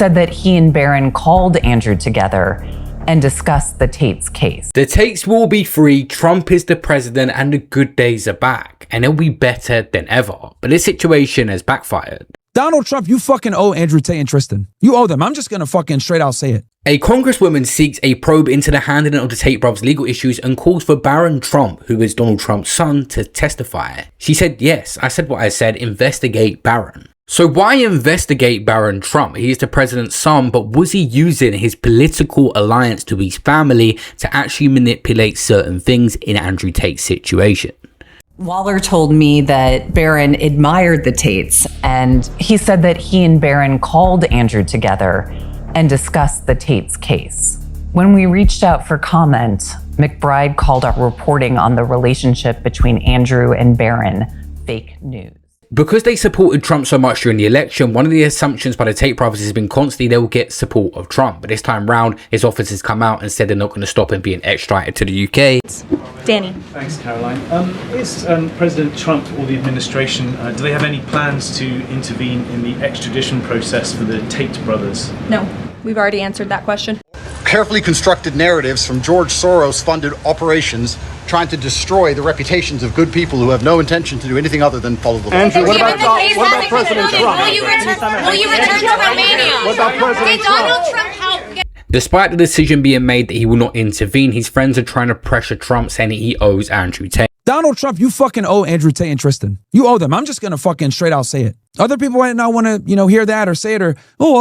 said that he and Barron called Andrew together and discussed the Tate's case. The Tates will be free, Trump is the president, and the good days are back, and it'll be better than ever. But this situation has backfired. Donald Trump, you fucking owe Andrew Tate and Tristan. You owe them. I'm just gonna fucking straight out say it. A congresswoman seeks a probe into the handling of the Tate brothers' legal issues and calls for Barron Trump, who is Donald Trump's son, to testify. She said, yes, I said what I said, investigate Barron. So why investigate Barron Trump? He is the president's son, but was he using his political alliance to his family to actually manipulate certain things in Andrew Tate's situation? Waller told me that Barron admired the Tates, and he said that he and Barron called Andrew together and discussed the Tate's case. When we reached out for comment, McBride called our reporting on the relationship between Andrew and Barron fake news. Because they supported Trump so much during the election, one of the assumptions by the Tate brothers has been constantly they will get support of Trump. But this time round, his office has come out and said they're not going to stop him being extradited to the UK. Danny. Thanks, Caroline. Is President Trump or the administration, do they have any plans to intervene in the extradition process for the Tate brothers? No, we've already answered that question. Carefully constructed narratives from George Soros-funded operations trying to destroy the reputations of good people who have no intention to do anything other than follow the law. Andrew, what about President Trump? Will you return to Romania? What about President Did Donald Trump help? Despite the decision being made that he will not intervene, his friends are trying to pressure Trump, saying that he owes Andrew Tate. Donald Trump, you fucking owe Andrew Tate and Tristan. You owe them. I'm just gonna fucking straight out say it. Other people might not want to, hear that or say it or, oh,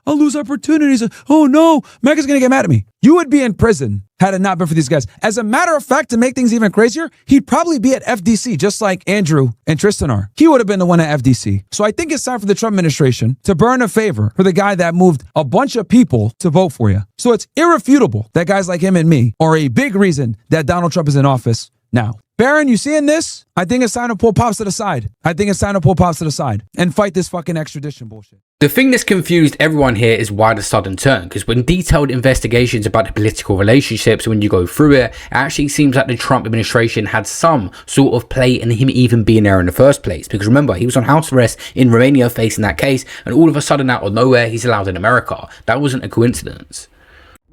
I'll lose opportunities. Oh no, Mega's gonna get mad at me. You would be in prison had it not been for these guys. As a matter of fact, to make things even crazier, he'd probably be at FDC just like Andrew and Tristan are. He would have been the one at FDC. So I think it's time for the Trump administration to burn a favor for the guy that moved a bunch of people to vote for you. So it's irrefutable that guys like him and me are a big reason that Donald Trump is in office now. Barron, you seeing this? I think it's time to pull Pops to the side. And fight this fucking extradition bullshit. The thing that's confused everyone here is why the sudden turn, because when detailed investigations about the political relationships, when you go through it, it actually seems like the Trump administration had some sort of play in him even being there in the first place. Because remember, he was on house arrest in Romania facing that case, and all of a sudden out of nowhere, he's allowed in America. That wasn't a coincidence.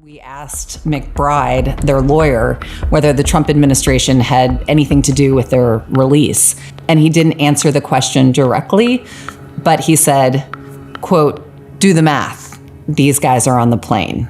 We asked McBride, their lawyer, whether the Trump administration had anything to do with their release. And he didn't answer the question directly, but he said, quote, do the math. These guys are on the plane.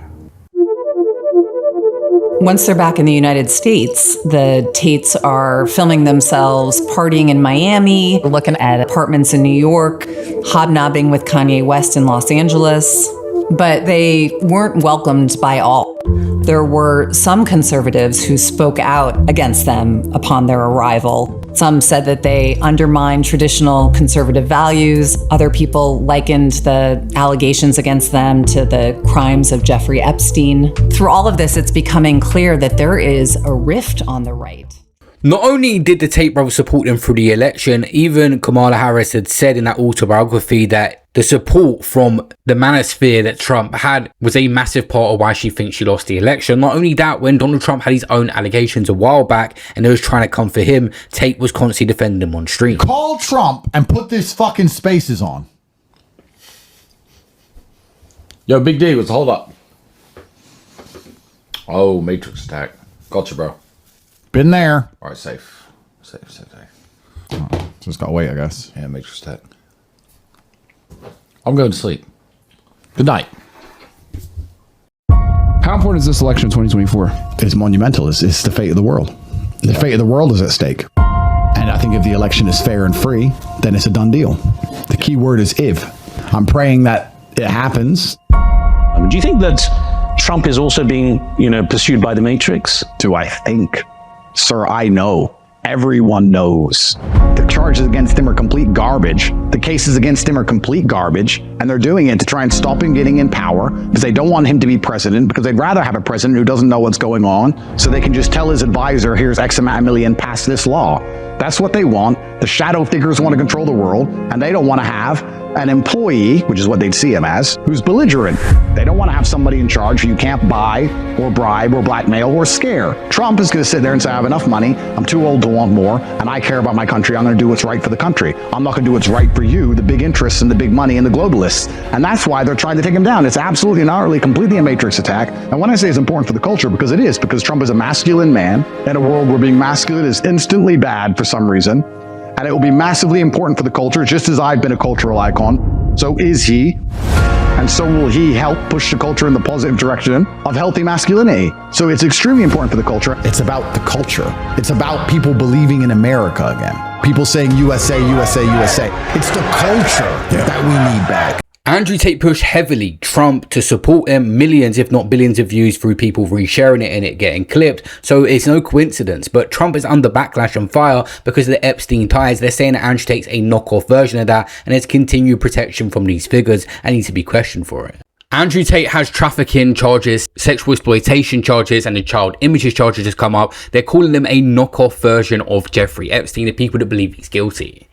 Once they're back in the United States, the Tates are filming themselves partying in Miami, looking at apartments in New York, hobnobbing with Kanye West in Los Angeles. But they weren't welcomed by all. There were some conservatives who spoke out against them upon their arrival. Some said that they undermined traditional conservative values. Other people likened the allegations against them to the crimes of Jeffrey Epstein. Through all of this, it's becoming clear that there is a rift on the right. Not only did the Tate brothers support them through the election, even Kamala Harris had said in that autobiography that the support from the manosphere that Trump had was a massive part of why she thinks she lost the election. Not only that, when Donald Trump had his own allegations a while back and they was trying to come for him, Tate was constantly defending him on stream. Call Trump and put these fucking spaces on. Yo, Big D, what's the hold up? Oh, Matrix attack. Gotcha, bro. Been there. All right, safe. Just gotta wait, I guess. Yeah, Matrix attack. I'm going to sleep. Good night. How important is this election in 2024? It's monumental. It's the fate of the world. The fate of the world is at stake. And I think if the election is fair and free, then it's a done deal. The key word is if. I'm praying that it happens. Do you think that Trump is also being, pursued by the Matrix? Do I think? Sir, I know. Everyone knows. The charges against him are complete garbage. The cases against him are complete garbage. And they're doing it to try and stop him getting in power because they don't want him to be president, because they'd rather have a president who doesn't know what's going on so they can just tell his advisor, here's X amount of million, pass this law. That's what they want. The shadow figures want to control the world, and they don't want to have an employee, which is what they'd see him as, who's belligerent. They don't want to have somebody in charge who you can't buy or bribe or blackmail or scare. Trump is going to sit there and say, I have enough money, I'm too old to want more, and I care about my country, I'm going to do what's right for the country. I'm not going to do what's right for you, the big interests and the big money and the globalists. And that's why they're trying to take him down. It's absolutely and utterly, completely a matrix attack. And when I say it's important for the culture, because it is, because Trump is a masculine man in a world where being masculine is instantly bad for some reason. And it will be massively important for the culture, just as I've been a cultural icon. So is he. And so will he help push the culture in the positive direction of healthy masculinity. So it's extremely important for the culture. It's about the culture. It's about people believing in America again. People saying USA, USA, USA. It's the culture that we need back. Andrew Tate pushed heavily Trump to support him, millions if not billions of views through people resharing it and it getting clipped, so it's no coincidence. But Trump is under backlash and fire because of the Epstein ties. They're saying that Andrew Tate's a knockoff version of that and there's continued protection from these figures and needs to be questioned for it. Andrew Tate has trafficking charges, sexual exploitation charges, and the child images charges just come up. They're calling them a knockoff version of Jeffrey Epstein, the people that believe he's guilty.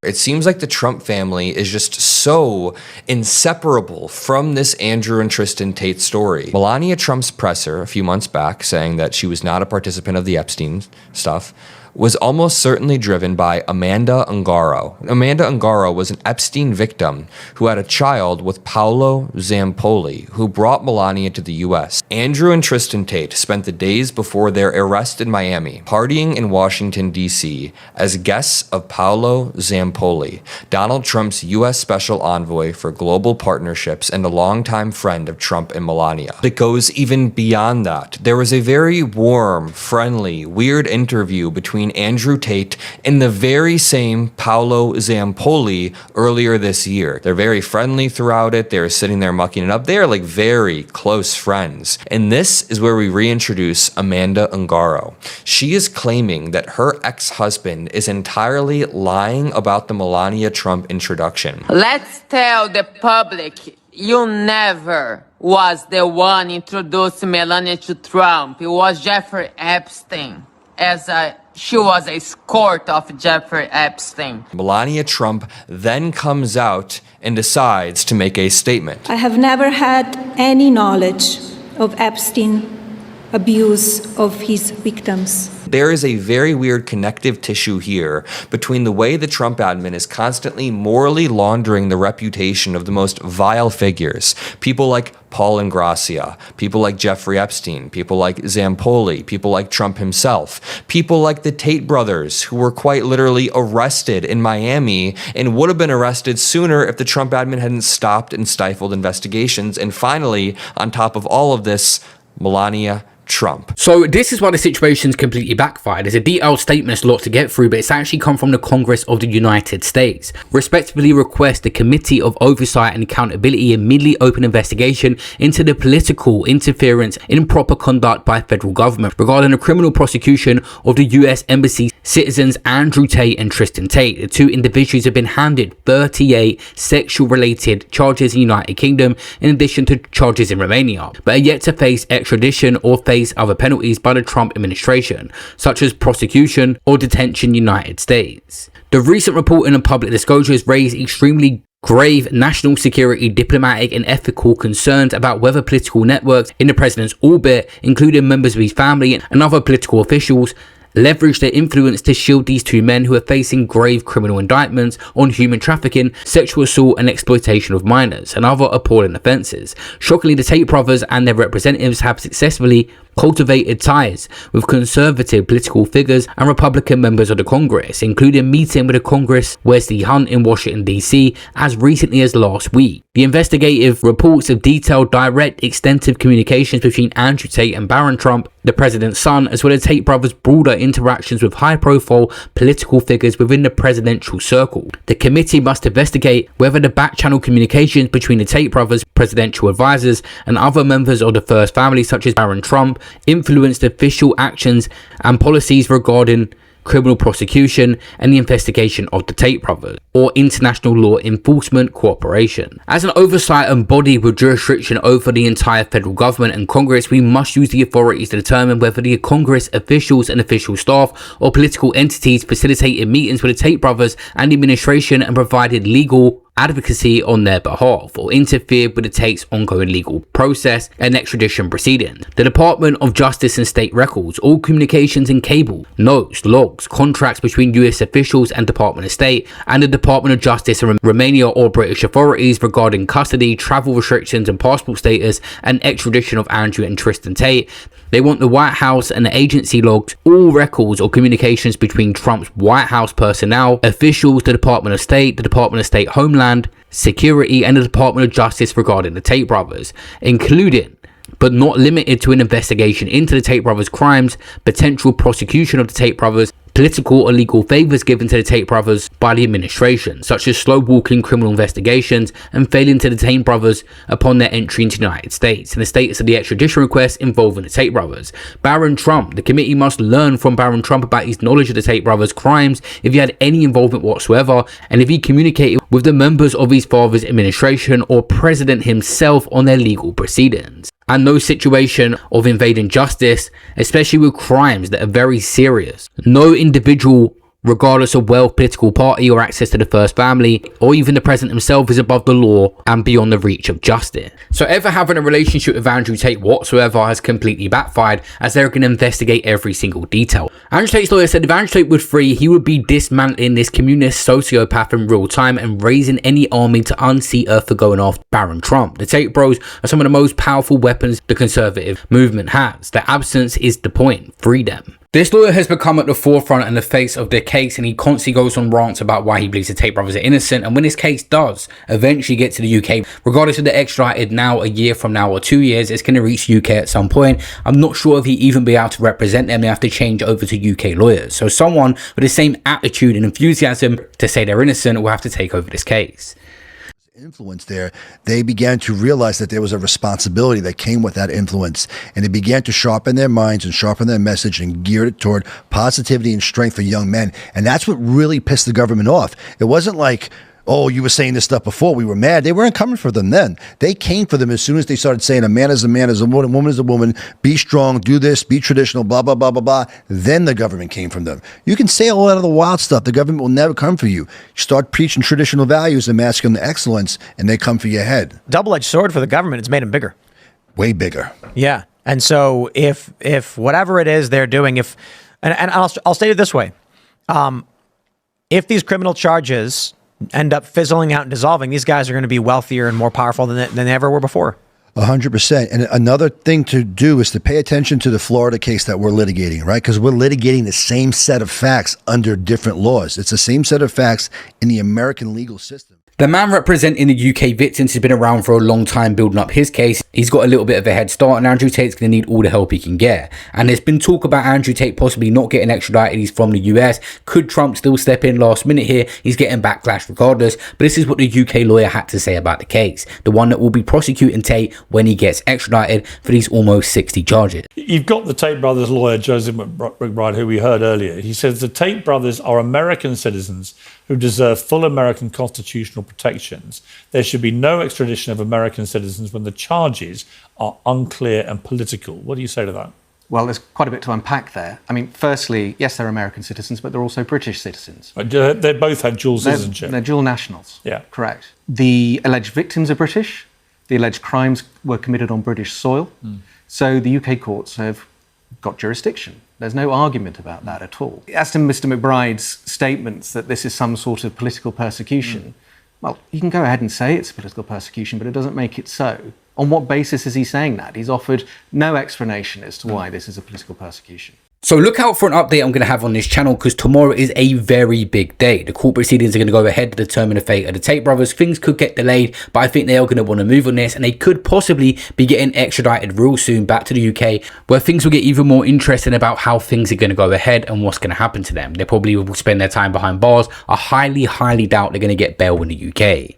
It seems like the Trump family is just so inseparable from this Andrew and Tristan Tate story. Melania Trump's presser a few months back saying that she was not a participant of the Epstein stuff was almost certainly driven by Amanda Ungaro. Amanda Ungaro was an Epstein victim who had a child with Paolo Zampoli, who brought Melania to the US. Andrew and Tristan Tate spent the days before their arrest in Miami partying in Washington, D.C. as guests of Paolo Zampoli, Donald Trump's US Special Envoy for Global Partnerships and a longtime friend of Trump and Melania. It goes even beyond that. There was a very warm, friendly, weird interview between Andrew Tate and the very same Paolo Zampoli earlier this year. They're very friendly throughout it. They're sitting there mucking it up. They're like very close friends. And this is where we reintroduce Amanda Ungaro. She is claiming that her ex-husband is entirely lying about the Melania Trump introduction. Let's tell the public you never was the one introducing Melania to Trump. It was Jeffrey Epstein. She was a escort of Jeffrey Epstein. Melania Trump then comes out and decides to make a statement. I have never had any knowledge of Epstein abuse of his victims. There is a very weird connective tissue here between the way the Trump admin is constantly morally laundering the reputation of the most vile figures. People like Paul Ingrassia, people like Jeffrey Epstein, people like Zampoli, people like Trump himself, people like the Tate brothers, who were quite literally arrested in Miami and would have been arrested sooner if the Trump admin hadn't stopped and stifled investigations. And finally, on top of all of this, Melania Trump. So this is why the situation's completely backfired. There's a detailed statement, it's a lot to get through, but it's actually come from the Congress of the United States. Respectively request the Committee of Oversight and Accountability immediately open investigation into the political interference in improper conduct by federal government regarding the criminal prosecution of the US Embassy citizens Andrew Tate and Tristan Tate. The two individuals have been handed 38 sexual related charges in the United Kingdom in addition to charges in Romania, but are yet to face extradition or face other penalties by the Trump administration, such as prosecution or detention in the United States. The recent reporting and public disclosures raised extremely grave national security, diplomatic and ethical concerns about whether political networks in the president's orbit, including members of his family and other political officials, leverage their influence to shield these two men who are facing grave criminal indictments on human trafficking, sexual assault and exploitation of minors, and other appalling offences. Shockingly, the Tate brothers and their representatives have successfully cultivated ties with conservative political figures and Republican members of the Congress, including meeting with the Congress Wesley Hunt in Washington, D.C. as recently as last week. The investigative reports of detailed, direct, extensive communications between Andrew Tate and Barron Trump, the president's son, as well as Tate brothers' broader interactions with high-profile political figures within the presidential circle. The committee must investigate whether the back-channel communications between the Tate brothers, presidential advisors, and other members of the first family, such as Barron Trump, influenced official actions and policies regarding criminal prosecution, and the investigation of the Tate brothers, or International Law Enforcement Cooperation. As an oversight and body with jurisdiction over the entire federal government and Congress, we must use the authorities to determine whether the Congress officials and official staff or political entities facilitated meetings with the Tate brothers and the administration and provided legal advocacy on their behalf, or interfered with the Tate's ongoing legal process and extradition proceedings. The Department of Justice and State records, all communications and cable, notes, logs, contracts between US officials and Department of State and the Department of Justice in Romania or British authorities regarding custody, travel restrictions and passport status and extradition of Andrew and Tristan Tate. They want the White House and the agency logs, all records or communications between Trump's White House personnel, officials, the Department of State Homeland Security, and the Department of Justice regarding the Tate brothers, including but not limited to an investigation into the Tate brothers' crimes, potential prosecution of the Tate brothers, political or legal favors given to the Tate brothers by the administration, such as slow-walking criminal investigations and failing to detain brothers upon their entry into the United States, and the status of the extradition request involving the Tate brothers. Barron Trump. The committee must learn from Barron Trump about his knowledge of the Tate brothers' crimes, if he had any involvement whatsoever, and if he communicated with the members of his father's administration or president himself on their legal proceedings. And no situation of invading justice, especially with crimes that are very serious. No individual, regardless of wealth, political party, or access to the first family, or even the president himself, is above the law and beyond the reach of justice. So ever having a relationship with Andrew Tate whatsoever has completely backfired, as they're going to investigate every single detail. Andrew Tate's lawyer said if Andrew Tate was free, he would be dismantling this communist sociopath in real time and raising any army to unseat Earth for going after Barron Trump. The Tate bros are some of the most powerful weapons the conservative movement has. Their absence is the point. Free them. This lawyer has become at the forefront and the face of the case, and he constantly goes on rants about why he believes the Tate brothers are innocent. And when this case does eventually get to the UK, regardless of the extradited now, a year from now or 2 years, it's going to reach UK at some point. I'm not sure if he even be able to represent them. They have to change over to UK lawyers. So someone with the same attitude and enthusiasm to say they're innocent will have to take over this case. Influence there, they began to realize that there was a responsibility that came with that influence, and they began to sharpen their minds and sharpen their message and geared it toward positivity and strength for young men. And that's what really pissed the government off. It wasn't like, oh, you were saying this stuff before, we were mad. They weren't coming for them then. They came for them as soon as they started saying a man is a man, is a woman is a woman, be strong, do this, be traditional, blah, blah, blah, blah, blah. Then the government came from them. You can say a lot of the wild stuff. The government will never come for you. Start preaching traditional values and masculine excellence, and they come for your head. Double-edged sword for the government. It's made them bigger. Way bigger. Yeah. And so if whatever it is they're doing, and I'll state it this way. If these criminal charges end up fizzling out and dissolving, these guys are going to be wealthier and more powerful than they ever were before. 100%. And another thing to do is to pay attention to the Florida case that we're litigating, right? Because we're litigating the same set of facts under different laws. It's the same set of facts in the American legal system. The man representing the UK victims has been around for a long time building up his case. He's got a little bit of a head start, and Andrew Tate's going to need all the help he can get. And there's been talk about Andrew Tate possibly not getting extradited. He's from the US. Could Trump still step in last minute here? He's getting backlash regardless. But this is what the UK lawyer had to say about the case. The one that will be prosecuting Tate when he gets extradited for these almost 60 charges. You've got the Tate brothers' lawyer, Joseph McBride, who we heard earlier. He says the Tate brothers are American citizens who deserve full American constitutional protections. There should be no extradition of American citizens when the charges are unclear and political. What do you say to that? Well, there's quite a bit to unpack there. I mean, firstly, yes, they're American citizens, but they're also British citizens. They both had dual citizenship. They're dual nationals. Yeah. Correct. The alleged victims are British. The alleged crimes were committed on British soil. So the UK courts have got jurisdiction. There's no argument about that at all. As to Mr. McBride's statements that this is some sort of political persecution, well, you can go ahead and say it's political persecution, but it doesn't make it so. On what basis is he saying that? He's offered no explanation as to why this is a political persecution. So look out for an update I'm going to have on this channel, because tomorrow is a very big day. The court proceedings are going to go ahead to determine the fate of the Tate brothers. Things could get delayed, but I think they are going to want to move on this, and they could possibly be getting extradited real soon back to the UK, where things will get even more interesting about how things are going to go ahead and what's going to happen to them. They probably will spend their time behind bars. I highly doubt they're going to get bail in the UK.